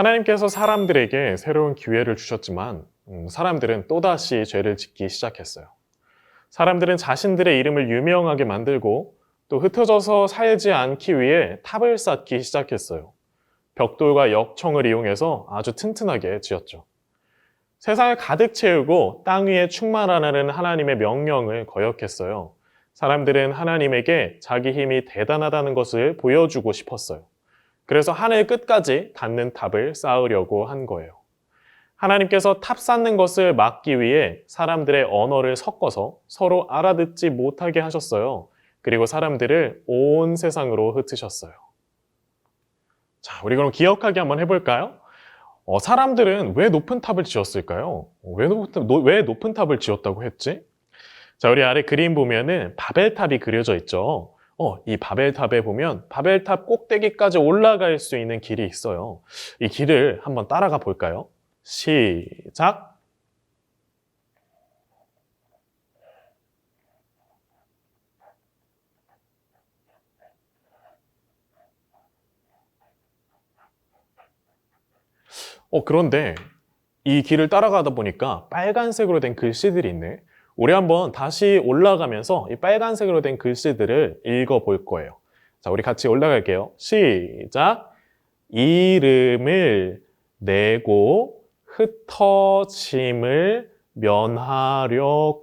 하나님께서 사람들에게 새로운 기회를 주셨지만 사람들은 또다시 죄를 짓기 시작했어요. 사람들은 자신들의 이름을 유명하게 만들고 또 흩어져서 살지 않기 위해 탑을 쌓기 시작했어요. 벽돌과 역청을 이용해서 아주 튼튼하게 지었죠. 세상을 가득 채우고 땅 위에 충만하라는 하나님의 명령을 거역했어요. 사람들은 하나님에게 자기 힘이 대단하다는 것을 보여주고 싶었어요. 그래서 하늘 끝까지 닿는 탑을 쌓으려고 한 거예요. 하나님께서 탑 쌓는 것을 막기 위해 사람들의 언어를 섞어서 서로 알아듣지 못하게 하셨어요. 그리고 사람들을 온 세상으로 흩으셨어요. 자, 우리 그럼 기억하기 한번 해볼까요? 사람들은 왜 높은 탑을 지었을까요? 왜 높은 탑을 지었다고 했지? 자, 우리 아래 그림 보면은 바벨탑이 그려져 있죠. 이 바벨탑에 보면 바벨탑 꼭대기까지 올라갈 수 있는 길이 있어요. 이 길을 한번 따라가 볼까요? 시작! 그런데 이 길을 따라가다 보니까 빨간색으로 된 글씨들이 있네. 우리 한번 다시 올라가면서 이 빨간색으로 된 글씨들을 읽어볼 거예요. 자, 우리 같이 올라갈게요. 시작! 이름을 내고 흩어짐을 면하려고.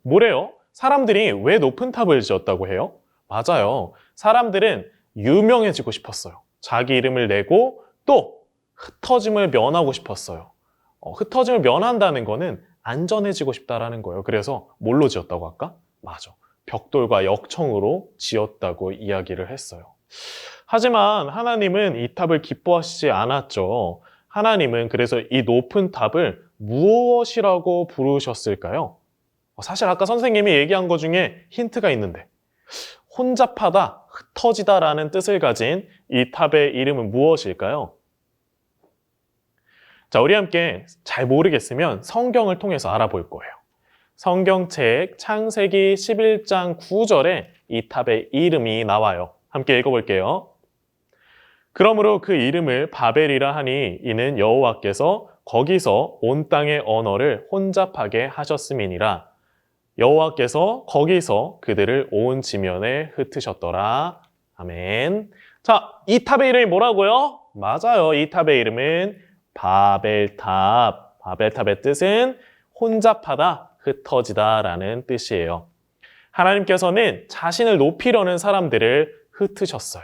뭐래요? 사람들이 왜 높은 탑을 지었다고 해요? 맞아요. 사람들은 유명해지고 싶었어요. 자기 이름을 내고 또 흩어짐을 면하고 싶었어요. 흩어짐을 면한다는 거는 안전해지고 싶다라는 거예요. 그래서 뭘로 지었다고 할까? 맞아. 벽돌과 역청으로 지었다고 이야기를 했어요. 하지만 하나님은 이 탑을 기뻐하시지 않았죠. 하나님은 그래서 이 높은 탑을 무엇이라고 부르셨을까요? 사실 아까 선생님이 얘기한 것 중에 힌트가 있는데 혼잡하다, 흩어지다라는 뜻을 가진 이 탑의 이름은 무엇일까요? 자, 우리 함께 잘 모르겠으면 성경을 통해서 알아볼 거예요. 성경책 창세기 11장 9절에 이 탑의 이름이 나와요. 함께 읽어볼게요. 그러므로 그 이름을 바벨이라 하니 이는 여호와께서 거기서 온 땅의 언어를 혼잡하게 하셨음이니라. 여호와께서 거기서 그들을 온 지면에 흩으셨더라. 아멘. 자, 이 탑의 이름이 뭐라고요? 맞아요. 이 탑의 이름은 바벨탑. 바벨탑의 뜻은 혼잡하다, 흩어지다라는 뜻이에요. 하나님께서는 자신을 높이려는 사람들을 흩으셨어요.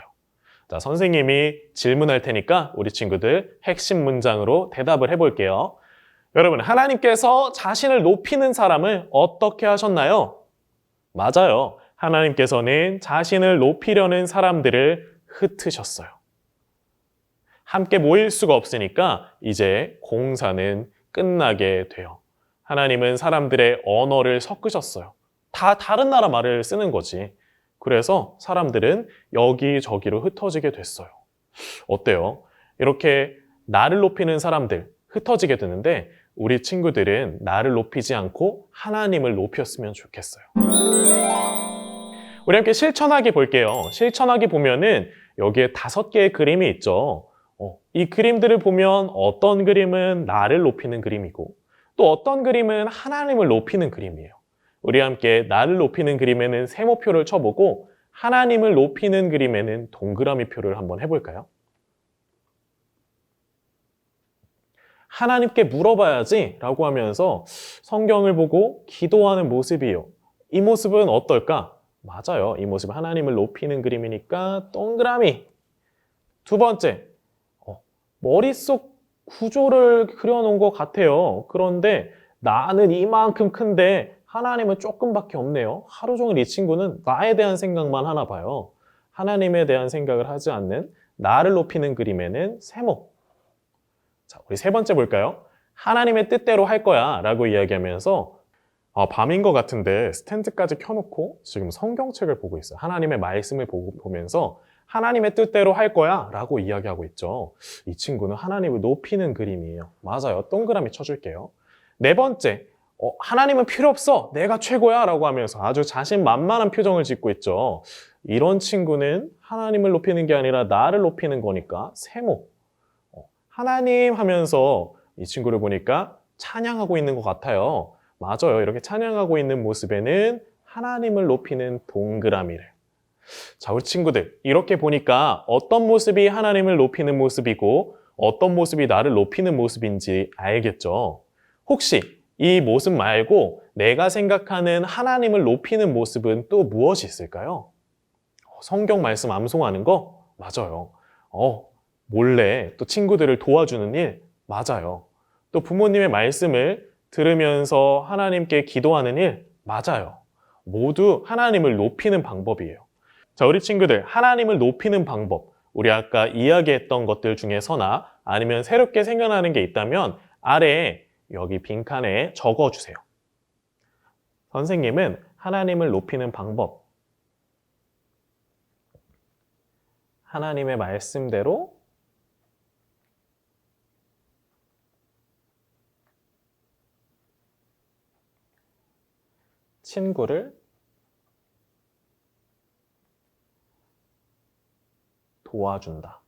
자, 선생님이 질문할 테니까 우리 친구들 핵심 문장으로 대답을 해볼게요. 여러분, 하나님께서 자신을 높이는 사람을 어떻게 하셨나요? 맞아요. 하나님께서는 자신을 높이려는 사람들을 흩으셨어요. 함께 모일 수가 없으니까 이제 공사는 끝나게 돼요. 하나님은 사람들의 언어를 섞으셨어요. 다 다른 나라 말을 쓰는 거지. 그래서 사람들은 여기저기로 흩어지게 됐어요. 어때요? 이렇게 나를 높이는 사람들 흩어지게 되는데 우리 친구들은 나를 높이지 않고 하나님을 높였으면 좋겠어요. 우리 함께 실천하기 볼게요. 실천하기 보면은 여기에 5개의 그림이 있죠. 이 그림들을 보면 어떤 그림은 나를 높이는 그림이고 또 어떤 그림은 하나님을 높이는 그림이에요. 우리 함께 나를 높이는 그림에는 세모표를 쳐보고 하나님을 높이는 그림에는 동그라미 표를 한번 해볼까요? 하나님께 물어봐야지 라고 하면서 성경을 보고 기도하는 모습이에요. 이 모습은 어떨까? 맞아요. 이 모습은 하나님을 높이는 그림이니까 동그라미. 두 번째, 머릿속 구조를 그려놓은 것 같아요. 그런데 나는 이만큼 큰데 하나님은 조금밖에 없네요. 하루 종일 이 친구는 나에 대한 생각만 하나 봐요. 하나님에 대한 생각을 하지 않는 나를 높이는 그림에는 세모. 자, 우리 세 번째 볼까요? 하나님의 뜻대로 할 거야 라고 이야기하면서 밤인 것 같은데 스탠드까지 켜놓고 지금 성경책을 보고 있어요. 하나님의 말씀을 보면서 하나님의 뜻대로 할 거야 라고 이야기하고 있죠. 이 친구는 하나님을 높이는 그림이에요. 맞아요. 동그라미 쳐줄게요. 네 번째, 하나님은 필요 없어. 내가 최고야 라고 하면서 아주 자신만만한 표정을 짓고 있죠. 이런 친구는 하나님을 높이는 게 아니라 나를 높이는 거니까 세모. 하나님 하면서 이 친구를 보니까 찬양하고 있는 것 같아요. 맞아요. 이렇게 찬양하고 있는 모습에는 하나님을 높이는 동그라미를. 자, 우리 친구들, 이렇게 보니까 어떤 모습이 하나님을 높이는 모습이고 어떤 모습이 나를 높이는 모습인지 알겠죠? 혹시 이 모습 말고 내가 생각하는 하나님을 높이는 모습은 또 무엇이 있을까요? 성경 말씀 암송하는 거? 맞아요. 몰래 또 친구들을 도와주는 일? 맞아요. 또 부모님의 말씀을 들으면서 하나님께 기도하는 일? 맞아요. 모두 하나님을 높이는 방법이에요. 자, 우리 친구들, 하나님을 높이는 방법, 우리 아까 이야기했던 것들 중에서나 아니면 새롭게 생겨나는 게 있다면 아래에 여기 빈칸에 적어주세요. 선생님은 하나님을 높이는 방법, 하나님의 말씀대로 친구를 도와준다.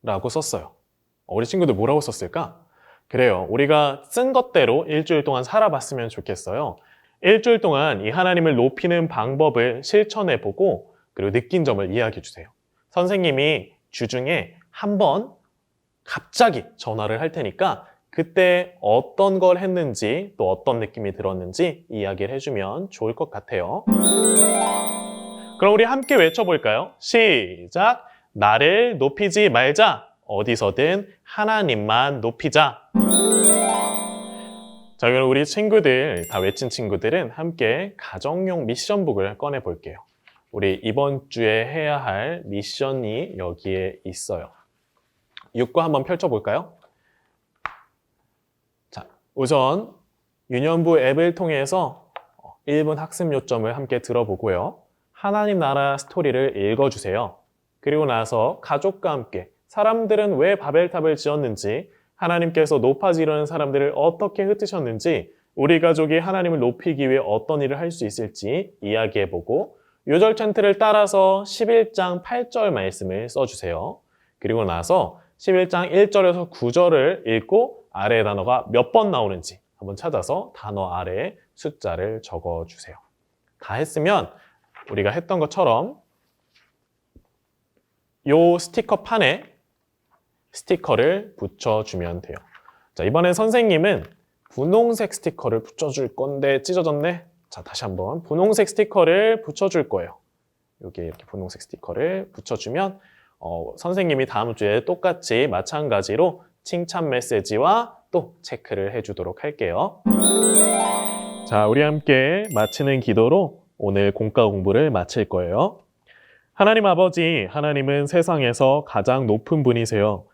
라고 썼어요. 우리 친구들 뭐라고 썼을까? 그래요. 우리가 쓴 것대로 일주일 동안 살아봤으면 좋겠어요. 일주일 동안 이 하나님을 높이는 방법을 실천해보고 그리고 느낀 점을 이야기해 주세요. 선생님이 주중에 한 번 갑자기 전화를 할 테니까 그때 어떤 걸 했는지 또 어떤 느낌이 들었는지 이야기를 해주면 좋을 것 같아요. 그럼 우리 함께 외쳐볼까요? 시작! 나를 높이지 말자. 어디서든 하나님만 높이자. 자, 그럼 우리 친구들, 다 외친 친구들은 함께 가정용 미션북을 꺼내볼게요. 우리 이번 주에 해야 할 미션이 여기에 있어요. 6과 한번 펼쳐볼까요? 자, 우선 유년부 앱을 통해서 1분 학습 요점을 함께 들어보고요. 하나님 나라 스토리를 읽어주세요. 그리고 나서 가족과 함께 사람들은 왜 바벨탑을 지었는지, 하나님께서 높아지려는 사람들을 어떻게 흩으셨는지, 우리 가족이 하나님을 높이기 위해 어떤 일을 할 수 있을지 이야기해보고 요절 찬트를 따라서 11장 8절 말씀을 써주세요. 그리고 나서 11장 1절에서 9절을 읽고 아래의 단어가 몇 번 나오는지 한번 찾아서 단어 아래에 숫자를 적어주세요. 다 했으면 우리가 했던 것처럼 요 스티커 판에 스티커를 붙여주면 돼요. 자, 이번엔 선생님은 분홍색 스티커를 붙여줄 건데 찢어졌네? 자, 다시 한번 분홍색 스티커를 붙여줄 거예요. 여기 이렇게 분홍색 스티커를 붙여주면 선생님이 다음 주에 똑같이 마찬가지로 칭찬 메시지와 또 체크를 해주도록 할게요. 자, 우리 함께 마치는 기도로 오늘 공과 공부를 마칠 거예요. 하나님 아버지, 하나님은 세상에서 가장 높은 분이세요.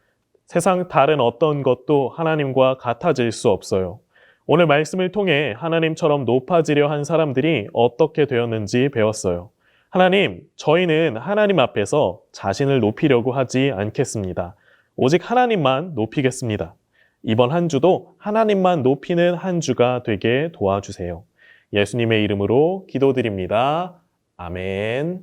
세상 다른 어떤 것도 하나님과 같아질 수 없어요. 오늘 말씀을 통해 하나님처럼 높아지려 한 사람들이 어떻게 되었는지 배웠어요. 하나님, 저희는 하나님 앞에서 자신을 높이려고 하지 않겠습니다. 오직 하나님만 높이겠습니다. 이번 한 주도 하나님만 높이는 한 주가 되게 도와주세요. 예수님의 이름으로 기도드립니다. 아멘.